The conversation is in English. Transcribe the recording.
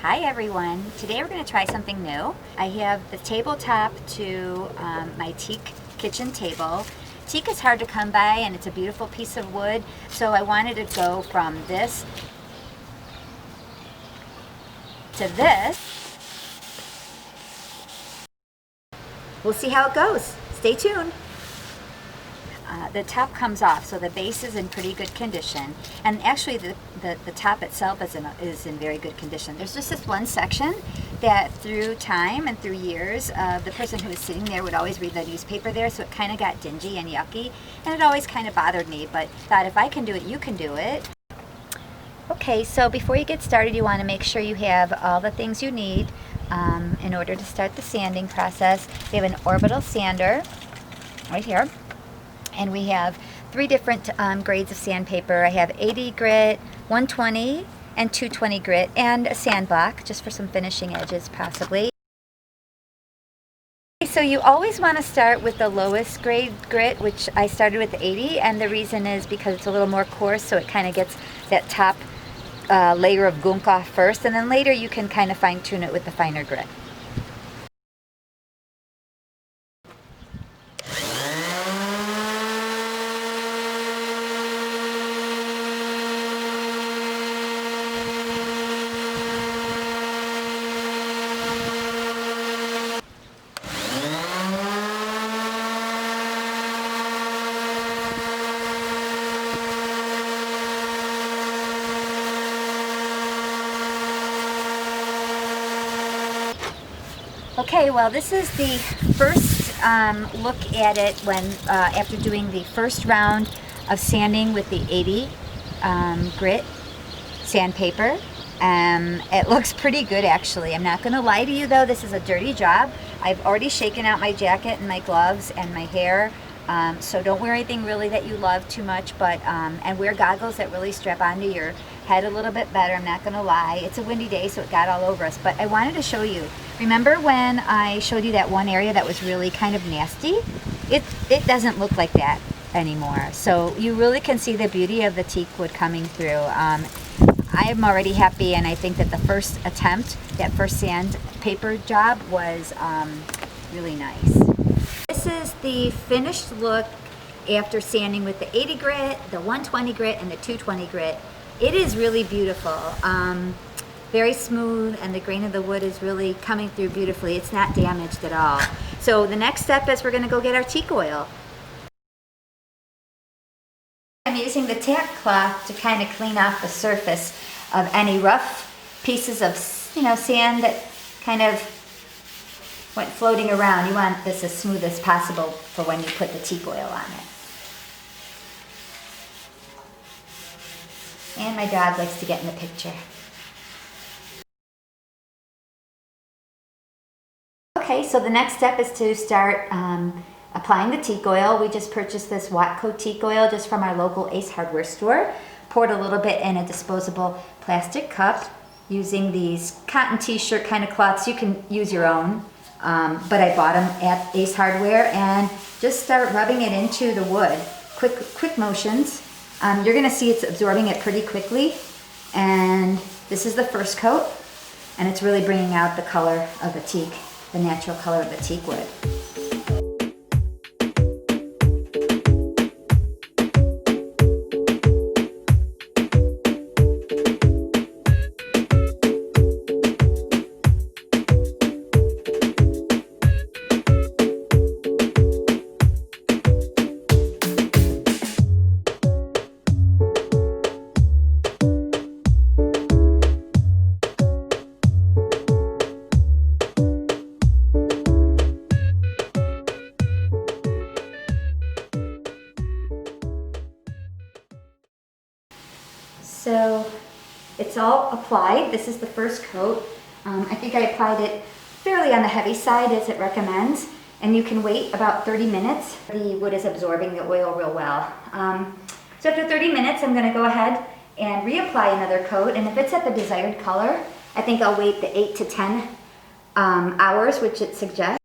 Hi everyone, today we're going to try something new. I have the tabletop to my teak kitchen table. Teak is hard to come by and it's a beautiful piece of wood, so I wanted to go from this to this. We'll see how it goes. Stay tuned. The top comes off, so the base is in pretty good condition, and actually the top itself is in very good condition. There's just this one section that through time and through years, the person who was sitting there would always read the newspaper there, so it kind of got dingy and yucky, and it always kind of bothered me, but thought if I can do it, you can do it. Okay, so before you get started, you want to make sure you have all the things you need in order to start the sanding process. We have an Orbital sander right here. And we have 3 different grades of sandpaper. I have 80 grit, 120, and 220 grit, and a sand block, just for some finishing edges possibly. So you always want to start with the lowest grade grit, which I started with 80, and the reason is because it's a little more coarse, so it kind of gets that top layer of gunk off first, and then later you can kind of fine tune it with the finer grit. Okay, well this is the first look at it when after doing the first round of sanding with the 80 grit sandpaper. It looks pretty good actually. I'm not going to lie to you though, this is a dirty job. I've already shaken out my jacket and my gloves and my hair, so don't wear anything really that you love too much, but and wear goggles that really strap onto your head a little bit better. I'm not going to lie. It's a windy day, so it got all over us, but I wanted to show you. Remember when I showed you that one area that was really kind of nasty? It doesn't look like that anymore. So you really can see the beauty of the teak wood coming through. I am already happy, and I think that the first attempt, that first sandpaper job was really nice. This is the finished look after sanding with the 80 grit, the 120 grit, and the 220 grit. It is really beautiful. Very smooth, and the grain of the wood is really coming through beautifully. It's not damaged at all. So the next step is we're going to go get our teak oil. I'm using the Tack cloth to kind of clean off the surface of any rough pieces of, sand that kind of went floating around. You want this as smooth as possible for when you put the teak oil on it. And my dog likes to get in the picture. Okay, so the next step is to start applying the teak oil. We just purchased this Watco teak oil just from our local Ace hardware store. Poured a little bit in a disposable plastic cup using these cotton t-shirt kind of cloths. You can use your own, but I bought them at Ace Hardware, and just start rubbing it into the wood. Quick motions. You're going to see it's absorbing it pretty quickly, and this is the first coat, and it's really bringing out the color of the teak, the natural color of the teak wood. So it's all applied. This is the first coat. I think I applied it fairly on the heavy side as it recommends, and you can wait about 30 minutes. The wood is absorbing the oil real well. So after 30 minutes, I'm going to go ahead and reapply another coat, and if it's at the desired color, I think I'll wait the 8 to 10 hours, which it suggests.